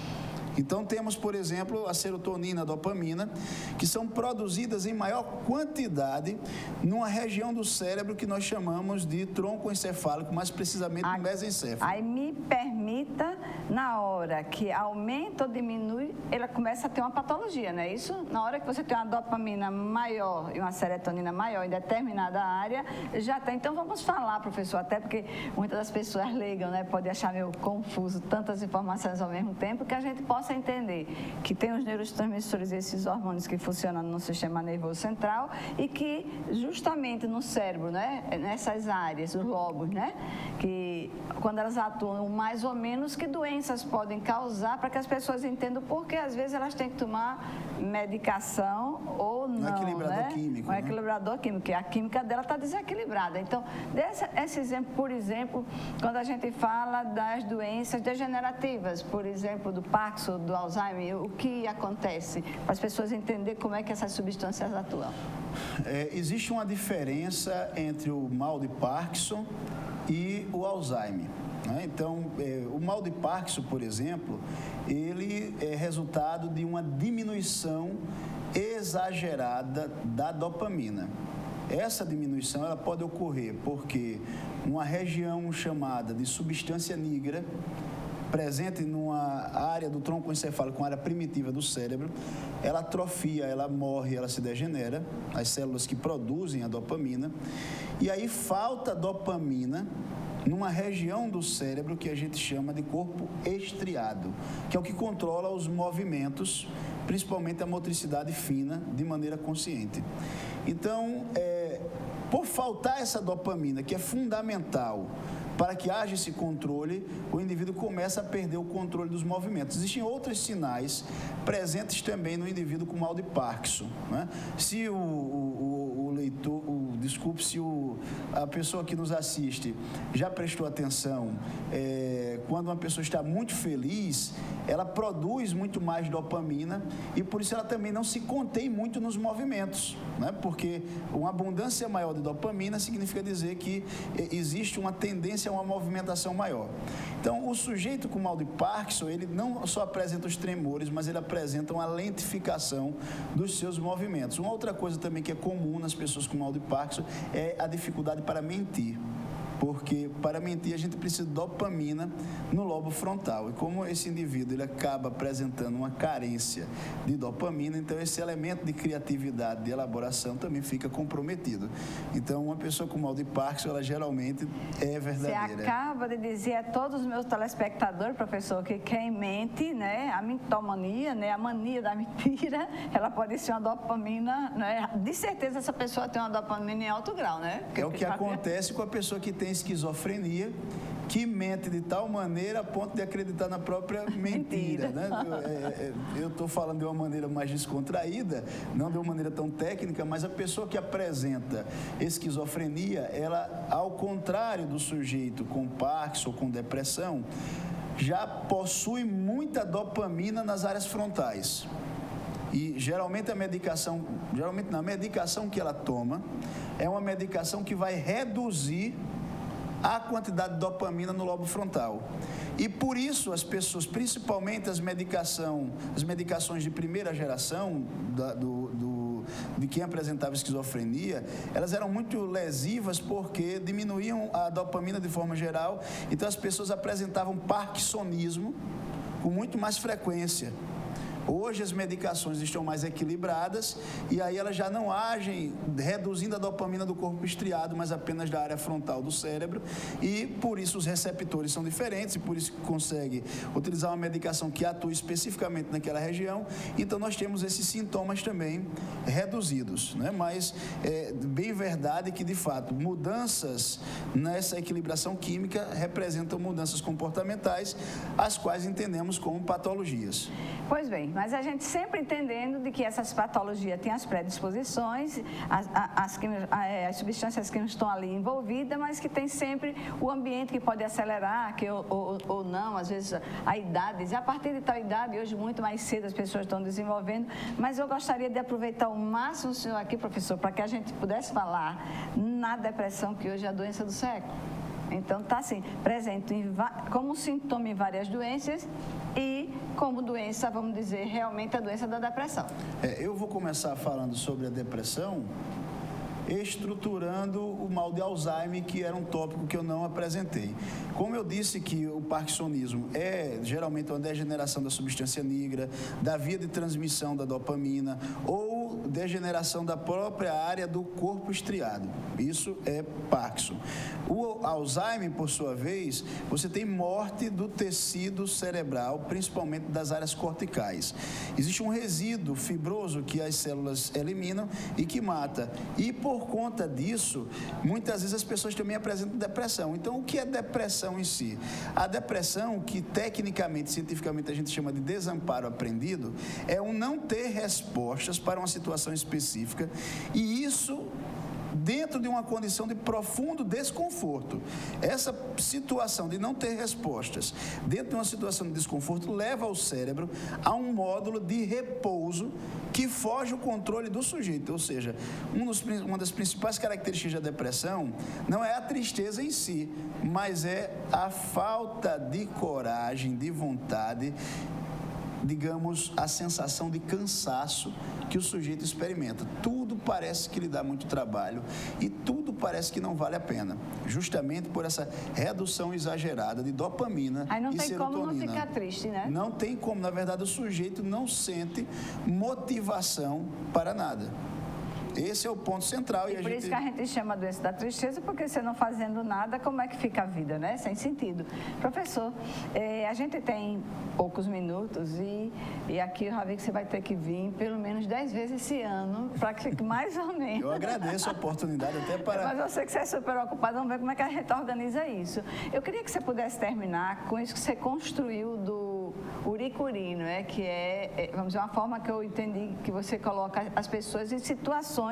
Então, temos, por exemplo, a serotonina, a dopamina, que são produzidas em maior quantidade numa região do cérebro que nós chamamos de tronco encefálico, mais precisamente no mesencéfalo. Aí me permita, na hora que aumenta ou diminui, ela começa a ter uma patologia, não é isso? Na hora que você tem uma dopamina maior e uma serotonina maior em determinada área, já tem. Então, vamos falar, professor, até porque muitas das pessoas leigam, né? Pode achar meio confuso tantas informações ao mesmo tempo, que a gente possa entender que tem os neurotransmissores, esses hormônios que funcionam no sistema nervoso central e que justamente no cérebro, né, nessas áreas, os lobos, né, que quando elas atuam mais ou menos, que doenças podem causar, para que as pessoas entendam porque às vezes elas têm que tomar medicação ou não, um equilibrador químico, um equilibrador químico, que a química dela está desequilibrada. Então, esse exemplo, por exemplo, quando a gente fala das doenças degenerativas, por exemplo, do Parkinson, do Alzheimer, o que acontece? Para as pessoas entenderem como é que essas substâncias atuam. Existe uma diferença entre o mal de Parkinson e o Alzheimer. Então, o mal de Parkinson, por exemplo, ele é resultado de uma diminuição exagerada da dopamina. Essa diminuição ela pode ocorrer porque uma região chamada de substância nigra, presente numa área do tronco encefálico, uma área primitiva do cérebro, ela atrofia, ela morre, ela se degenera, as células que produzem a dopamina, e aí falta dopamina numa região do cérebro que a gente chama de corpo estriado, que é o que controla os movimentos, principalmente a motricidade fina, de maneira consciente. Então, por faltar essa dopamina, que é fundamental para que haja esse controle, o indivíduo começa a perder o controle dos movimentos. Existem outros sinais presentes também no indivíduo com mal de Parkinson, né? Se a pessoa que nos assiste já prestou atenção, quando uma pessoa está muito feliz, ela produz muito mais dopamina e por isso ela também não se contém muito nos movimentos, né? Porque uma abundância maior de dopamina significa dizer que existe uma tendência a uma movimentação maior. Então, o sujeito com mal de Parkinson, ele não só apresenta os tremores, mas ele apresenta uma lentificação dos seus movimentos. Uma outra coisa também que é comum nas pessoas com mal de Parkinson é a dificuldade para mentir. Porque para mentir a gente precisa de dopamina no lobo frontal. E como esse indivíduo ele acaba apresentando uma carência de dopamina, então esse elemento de criatividade, de elaboração também fica comprometido. Então uma pessoa com mal de Parkinson, ela geralmente é verdadeira. Você acaba de dizer a todos os meus telespectadores, professor, que quem mente, né, a mitomania, né, a mania da mentira, ela pode ser uma dopamina, né? De certeza essa pessoa tem uma dopamina em alto grau, né? É o que acontece com a pessoa que tem esquizofrenia, que mente de tal maneira a ponto de acreditar na própria mentira, né? Eu estou falando de uma maneira mais descontraída, não de uma maneira tão técnica, mas a pessoa que apresenta esquizofrenia, ela, ao contrário do sujeito com Parkinson ou com depressão, já possui muita dopamina nas áreas frontais. E geralmente a medicação que ela toma é uma medicação que vai reduzir a quantidade de dopamina no lobo frontal. E por isso as pessoas, principalmente as medicações de primeira geração de quem apresentava esquizofrenia, elas eram muito lesivas porque diminuíam a dopamina de forma geral, então as pessoas apresentavam parkinsonismo com muito mais frequência. Hoje as medicações estão mais equilibradas e aí elas já não agem reduzindo a dopamina do corpo estriado, mas apenas da área frontal do cérebro, e por isso os receptores são diferentes e por isso consegue utilizar uma medicação que atua especificamente naquela região. Então nós temos esses sintomas também reduzidos, né? Mas é bem verdade que de fato mudanças nessa equilibração química representam mudanças comportamentais, as quais entendemos como patologias. Pois bem, mas a gente sempre entendendo de que essas patologias têm as predisposições, as substâncias que não estão ali envolvidas, mas que tem sempre o ambiente que pode acelerar, ou não, às vezes a idade, a partir de tal idade, hoje muito mais cedo as pessoas estão desenvolvendo, mas eu gostaria de aproveitar o máximo o senhor aqui, professor, para que a gente pudesse falar na depressão, que hoje é a doença do século. Então, está assim, presente como sintoma em várias doenças e como doença, vamos dizer, realmente a doença da depressão. Eu vou começar falando sobre a depressão, estruturando o mal de Alzheimer, que era um tópico que eu não apresentei. Como eu disse que o parkinsonismo é geralmente uma degeneração da substância negra, da via de transmissão da dopamina ou degeneração da própria área do corpo estriado. Isso é Parkinson. O Alzheimer, por sua vez, você tem morte do tecido cerebral, principalmente das áreas corticais. Existe um resíduo fibroso que as células eliminam e que mata. E por conta disso, muitas vezes as pessoas também apresentam depressão. Então, o que é depressão em si? A depressão, que tecnicamente, cientificamente a gente chama de desamparo aprendido, é um não ter respostas para uma situação específica, e isso dentro de uma condição de profundo desconforto. Essa situação de não ter respostas dentro de uma situação de desconforto leva o cérebro a um módulo de repouso que foge o controle do sujeito. Ou seja, uma das principais características da depressão não é a tristeza em si, mas é a falta de coragem, de vontade, digamos, a sensação de cansaço que o sujeito experimenta. Tudo parece que lhe dá muito trabalho e tudo parece que não vale a pena, justamente por essa redução exagerada de dopamina e serotonina. Aí não tem como não ficar triste, né? Não tem como, na verdade, o sujeito não sente motivação para nada. Esse é o ponto central. E por isso que a gente chama a doença da tristeza, porque você não fazendo nada, como é que fica a vida, né? Sem sentido. Professor, a gente tem poucos minutos e aqui eu já vi que você vai ter que vir pelo menos 10 vezes esse ano, para que fique mais ou menos. Eu agradeço a oportunidade até para... Mas eu sei que você é super ocupado, vamos ver como é que a gente organiza isso. Eu queria que você pudesse terminar com isso que você construiu do Uricuri, não é? Que vamos dizer, uma forma que eu entendi que você coloca as pessoas em situações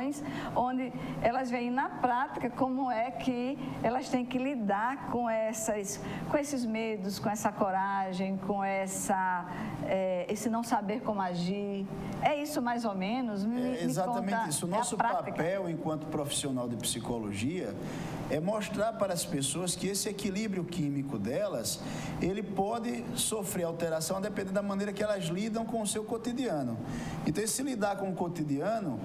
onde elas veem na prática como é que elas têm que lidar com esses medos, com essa coragem, com esse não saber como agir. É isso mais ou menos? Exatamente isso. O nosso papel enquanto profissional de psicologia é mostrar para as pessoas que esse equilíbrio químico delas, ele pode sofrer alteração dependendo da maneira que elas lidam com o seu cotidiano. Então, esse lidar com o cotidiano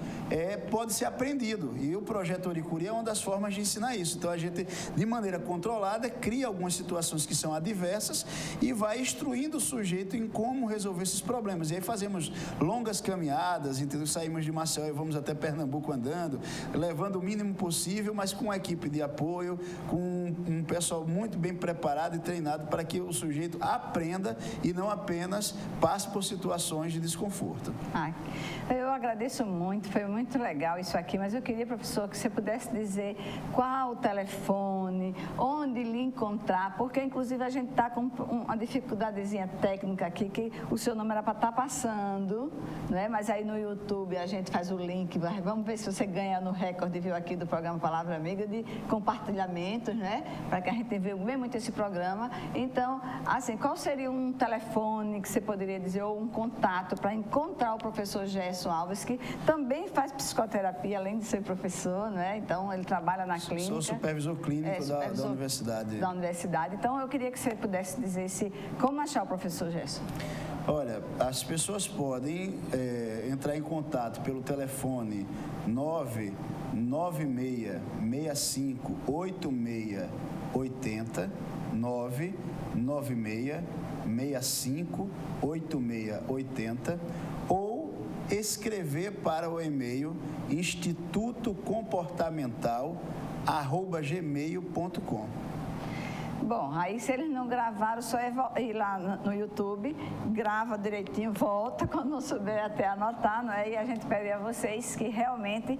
pode ser aprendido, e o projeto Uricuri é uma das formas de ensinar isso. Então, a gente, de maneira controlada, cria algumas situações que são adversas e vai instruindo o sujeito em como resolver esses problemas. E aí fazemos longas caminhadas, entendeu? Saímos de Maceió e vamos até Pernambuco andando, levando o mínimo possível, mas com uma equipe de apoio, com um pessoal muito bem preparado e treinado para que o sujeito aprenda e não apenas passe por situações de desconforto. Eu agradeço muito, foi muito legal isso aqui, mas eu queria, professor, que você pudesse dizer qual o telefone, onde lhe encontrar, porque inclusive a gente está com uma dificuldadezinha técnica aqui, que o seu nome era para estar passando, né? Mas aí no YouTube a gente faz o link, vamos ver se você ganha no recorde, viu, aqui do programa Palavra Amiga, de compartilhamentos, né? Para que a gente vê muito esse programa. Então, assim, qual seria um telefone que você poderia dizer, ou um contato para encontrar o professor Gerson Alves, que também faz psicoterapia, além de ser professor, né? Então, ele trabalha na clínica. Sou supervisor clínico da universidade. Da universidade. Então, eu queria que você pudesse dizer como achar o professor Gerson. Olha, as pessoas podem entrar em contato pelo telefone 996658680, 996658680. 658680 ou escrever para o e-mail institutocomportamental@gmail.com. Bom, aí se eles não gravaram, só é ir lá no YouTube, grava direitinho, volta quando não souber até anotar, não é? E a gente pede a vocês que realmente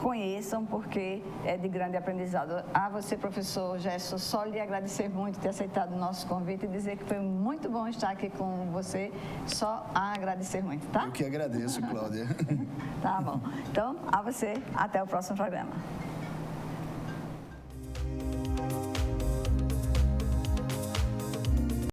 conheçam, porque é de grande aprendizado. A você, professor Gerson, só lhe agradecer muito ter aceitado o nosso convite e dizer que foi muito bom estar aqui com você, só a agradecer muito, tá? Eu que agradeço, Cláudia. Tá bom. Então, a você, até o próximo programa.